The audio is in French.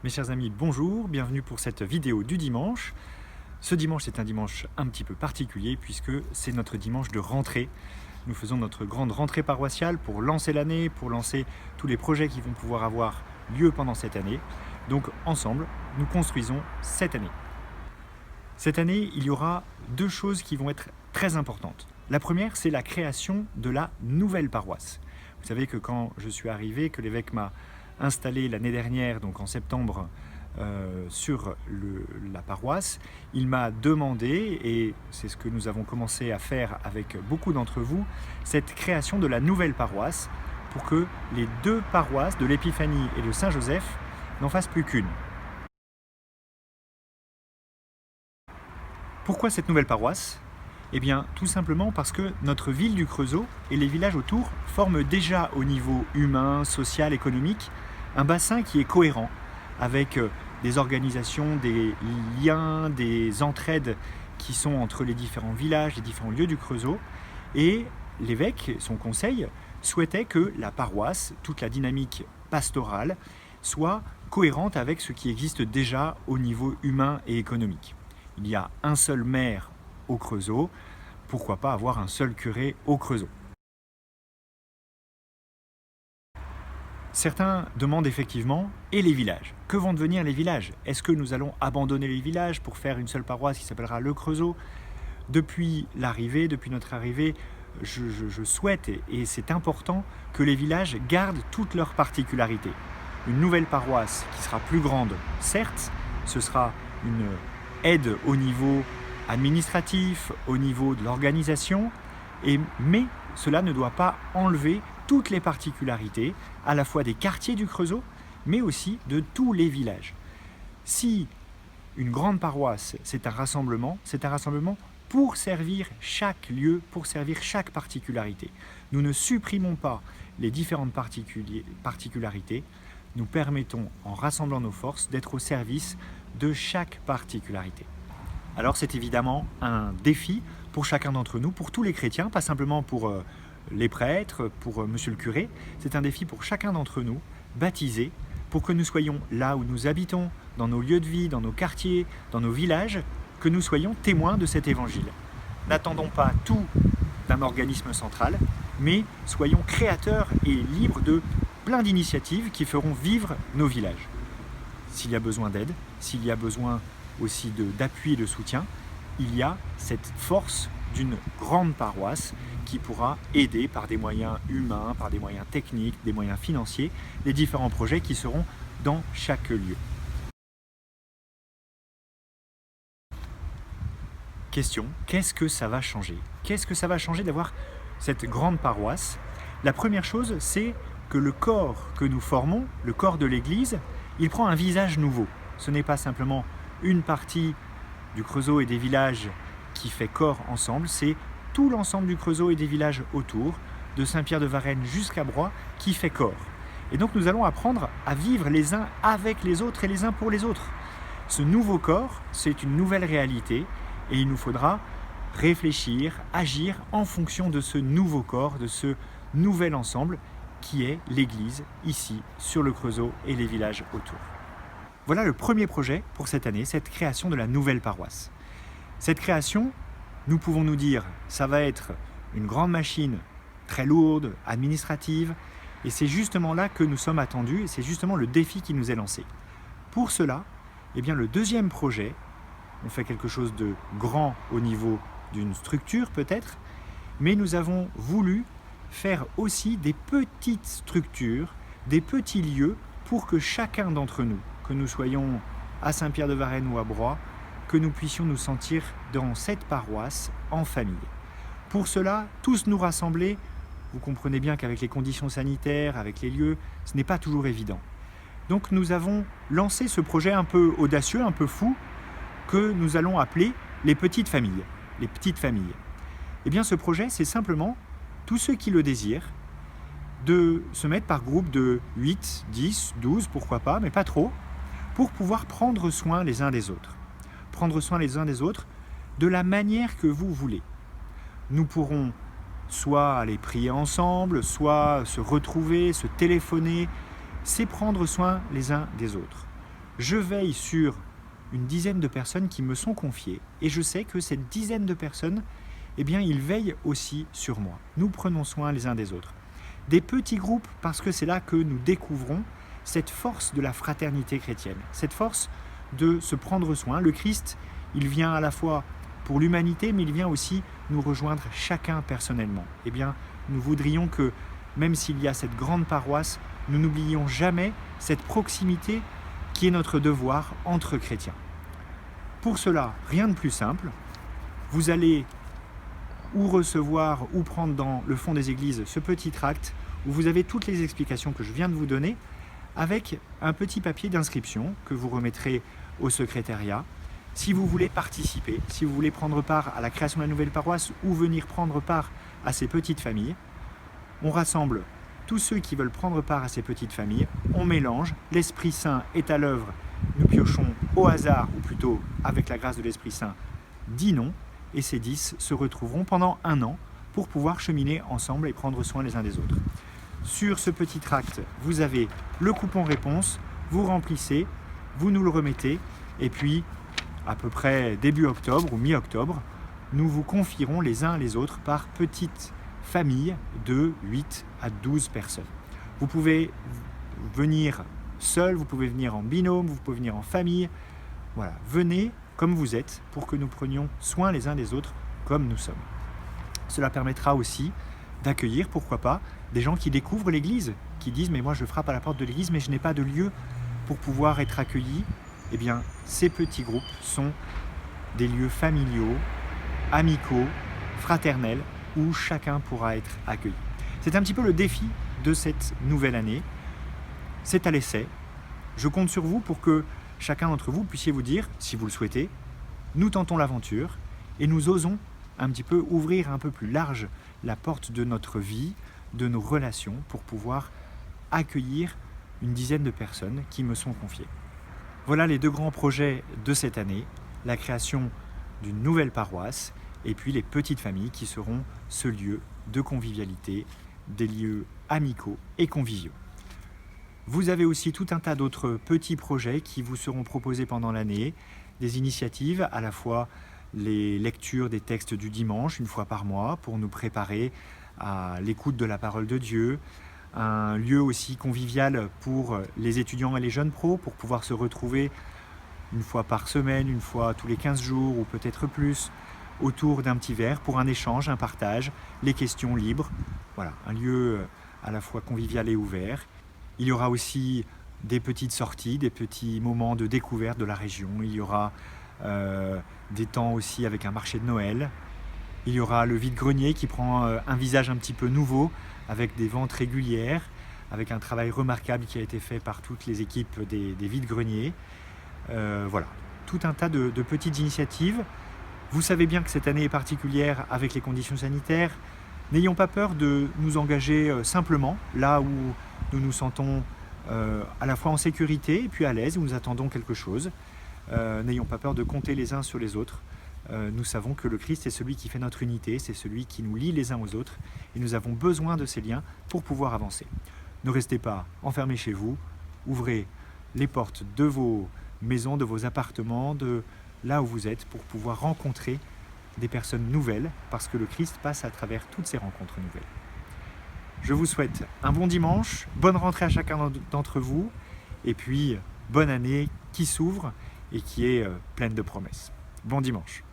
Mes chers amis, bonjour, bienvenue pour cette vidéo du dimanche. Ce dimanche, c'est un dimanche un petit peu particulier puisque c'est notre dimanche de rentrée. Nous faisons notre grande rentrée paroissiale pour lancer l'année, pour lancer tous les projets qui vont pouvoir avoir lieu pendant cette année. Donc ensemble, nous construisons cette année. Cette année, il y aura deux choses qui vont être très importantes. La première, c'est la création de la nouvelle paroisse. Vous savez que quand je suis arrivé, que l'évêque m'a installé l'année dernière, donc en septembre, sur la paroisse, il m'a demandé, et c'est ce que nous avons commencé à faire avec beaucoup d'entre vous, cette création de la nouvelle paroisse pour que les deux paroisses de l'Épiphanie et de Saint-Joseph n'en fassent plus qu'une. Pourquoi cette nouvelle paroisse ? Eh bien, tout simplement parce que notre ville du Creusot et les villages autour forment déjà au niveau humain, social, économique, un bassin qui est cohérent, avec des organisations, des liens, des entraides qui sont entre les différents villages, les différents lieux du Creusot. Et l'évêque, son conseil, souhaitait que la paroisse, toute la dynamique pastorale, soit cohérente avec ce qui existe déjà au niveau humain et économique. Il y a un seul maire au Creusot, pourquoi pas avoir un seul curé au Creusot? Certains demandent effectivement, et les villages? Que vont devenir les villages? Est-ce que nous allons abandonner les villages pour faire une seule paroisse qui s'appellera le Creusot? Depuis notre arrivée, je souhaite, et c'est important, que les villages gardent toutes leurs particularités. Une nouvelle paroisse qui sera plus grande, certes, ce sera une aide au niveau administratif, au niveau de l'organisation, mais cela ne doit pas enlever toutes les particularités, à la fois des quartiers du Creusot, mais aussi de tous les villages. Si une grande paroisse, c'est un rassemblement pour servir chaque lieu, pour servir chaque particularité. Nous ne supprimons pas les différentes particularités, nous permettons, en rassemblant nos forces, d'être au service de chaque particularité. Alors c'est évidemment un défi pour chacun d'entre nous, pour tous les chrétiens, pas simplement pour les prêtres, pour monsieur le curé, c'est un défi pour chacun d'entre nous, baptisés, pour que nous soyons là où nous habitons, dans nos lieux de vie, dans nos quartiers, dans nos villages, que nous soyons témoins de cet évangile. N'attendons pas tout d'un organisme central, mais soyons créateurs et libres de plein d'initiatives qui feront vivre nos villages. S'il y a besoin d'aide, s'il y a besoin aussi d'appui et de soutien, il y a cette force d'une grande paroisse qui pourra aider par des moyens humains, par des moyens techniques, des moyens financiers, les différents projets qui seront dans chaque lieu. Question, qu'est-ce que ça va changer? Qu'est-ce que ça va changer d'avoir cette grande paroisse? La première chose, c'est que le corps que nous formons, le corps de l'Église, il prend un visage nouveau. Ce n'est pas simplement une partie du Creusot et des villages qui fait corps ensemble, c'est tout l'ensemble du Creusot et des villages autour, de Saint-Pierre-de-Varennes jusqu'à Broye, qui fait corps. Et donc nous allons apprendre à vivre les uns avec les autres et les uns pour les autres. Ce nouveau corps, c'est une nouvelle réalité et il nous faudra réfléchir, agir en fonction de ce nouveau corps, de ce nouvel ensemble qui est l'Église ici sur le Creusot et les villages autour. Voilà le premier projet pour cette année, cette création de la nouvelle paroisse. Cette création, nous pouvons nous dire, ça va être une grande machine très lourde, administrative, et c'est justement là que nous sommes attendus, et c'est justement le défi qui nous est lancé. Pour cela, eh bien, le deuxième projet, on fait quelque chose de grand au niveau d'une structure peut-être, mais nous avons voulu faire aussi des petites structures, des petits lieux pour que chacun d'entre nous, que nous soyons à Saint-Pierre-de-Varennes ou à Broye, que nous puissions nous sentir dans cette paroisse en famille. Pour cela, tous nous rassembler, vous comprenez bien qu'avec les conditions sanitaires, avec les lieux, ce n'est pas toujours évident. Donc nous avons lancé ce projet un peu audacieux, un peu fou, que nous allons appeler les petites familles. Les petites familles. Eh bien ce projet, c'est simplement tous ceux qui le désirent, de se mettre par groupe de 8, 10, 12, pourquoi pas, mais pas trop, pour pouvoir prendre soin les uns des autres. Prendre soin les uns des autres de la manière que vous voulez. Nous pourrons soit aller prier ensemble, soit se retrouver, se téléphoner, c'est prendre soin les uns des autres. Je veille sur une dizaine de personnes qui me sont confiées et je sais que cette dizaine de personnes, eh bien, ils veillent aussi sur moi. Nous prenons soin les uns des autres. Des petits groupes parce que c'est là que nous découvrons cette force de la fraternité chrétienne, cette force de se prendre soin. Le Christ, il vient à la fois pour l'humanité, mais il vient aussi nous rejoindre chacun personnellement. Eh bien, nous voudrions que, même s'il y a cette grande paroisse, nous n'oublions jamais cette proximité qui est notre devoir entre chrétiens. Pour cela, rien de plus simple. Vous allez ou recevoir ou prendre dans le fond des églises ce petit tract où vous avez toutes les explications que je viens de vous donner avec un petit papier d'inscription que vous remettrez au secrétariat. Si vous voulez participer, si vous voulez prendre part à la création de la nouvelle paroisse ou venir prendre part à ces petites familles, on rassemble tous ceux qui veulent prendre part à ces petites familles, on mélange, l'Esprit Saint est à l'œuvre, nous piochons au hasard, ou plutôt avec la grâce de l'Esprit Saint, 10 noms, et ces 10 se retrouveront pendant 1 an pour pouvoir cheminer ensemble et prendre soin les uns des autres. Sur ce petit tract, vous avez le coupon réponse, vous remplissez, vous nous le remettez, et puis à peu près début octobre ou mi-octobre, nous vous confierons les uns les autres par petites familles de 8 à 12 personnes. Vous pouvez venir seul, vous pouvez venir en binôme, vous pouvez venir en famille. Voilà, venez comme vous êtes pour que nous prenions soin les uns des autres comme nous sommes. Cela permettra aussi d'accueillir, pourquoi pas, des gens qui découvrent l'Église, qui disent « mais moi je frappe à la porte de l'Église mais je n'ai pas de lieu pour pouvoir être accueilli ». Eh bien, ces petits groupes sont des lieux familiaux, amicaux, fraternels, où chacun pourra être accueilli. C'est un petit peu le défi de cette nouvelle année. C'est à l'essai. Je compte sur vous pour que chacun d'entre vous puissiez vous dire, si vous le souhaitez, nous tentons l'aventure et nous osons un petit peu ouvrir un peu plus large la porte de notre vie, de nos relations, pour pouvoir accueillir une dizaine de personnes qui me sont confiées. Voilà les 2 grands projets de cette année, la création d'une nouvelle paroisse et puis les petites familles qui seront ce lieu de convivialité, des lieux amicaux et conviviaux. Vous avez aussi tout un tas d'autres petits projets qui vous seront proposés pendant l'année, des initiatives, à la fois les lectures des textes du dimanche, 1 fois par mois, pour nous préparer à l'écoute de la parole de Dieu, un lieu aussi convivial pour les étudiants et les jeunes pros, pour pouvoir se retrouver 1 fois par semaine, 1 fois tous les 15 jours ou peut-être plus, autour d'un petit verre pour un échange, un partage, les questions libres. Voilà, un lieu à la fois convivial et ouvert. Il y aura aussi des petites sorties, des petits moments de découverte de la région. Il y aura des temps aussi avec un marché de Noël. Il y aura le vide-grenier qui prend un visage un petit peu nouveau, avec des ventes régulières, avec un travail remarquable qui a été fait par toutes les équipes des vide-greniers. Voilà, tout un tas de petites initiatives. Vous savez bien que cette année est particulière avec les conditions sanitaires. N'ayons pas peur de nous engager simplement, là où nous nous sentons à la fois en sécurité et puis à l'aise, où nous attendons quelque chose. N'ayons pas peur de compter les uns sur les autres. Nous savons que le Christ est celui qui fait notre unité, c'est celui qui nous lie les uns aux autres, et nous avons besoin de ces liens pour pouvoir avancer. Ne restez pas enfermés chez vous, ouvrez les portes de vos maisons, de vos appartements, de là où vous êtes, pour pouvoir rencontrer des personnes nouvelles, parce que le Christ passe à travers toutes ces rencontres nouvelles. Je vous souhaite un bon dimanche, bonne rentrée à chacun d'entre vous, et puis bonne année qui s'ouvre et qui est pleine de promesses. Bon dimanche.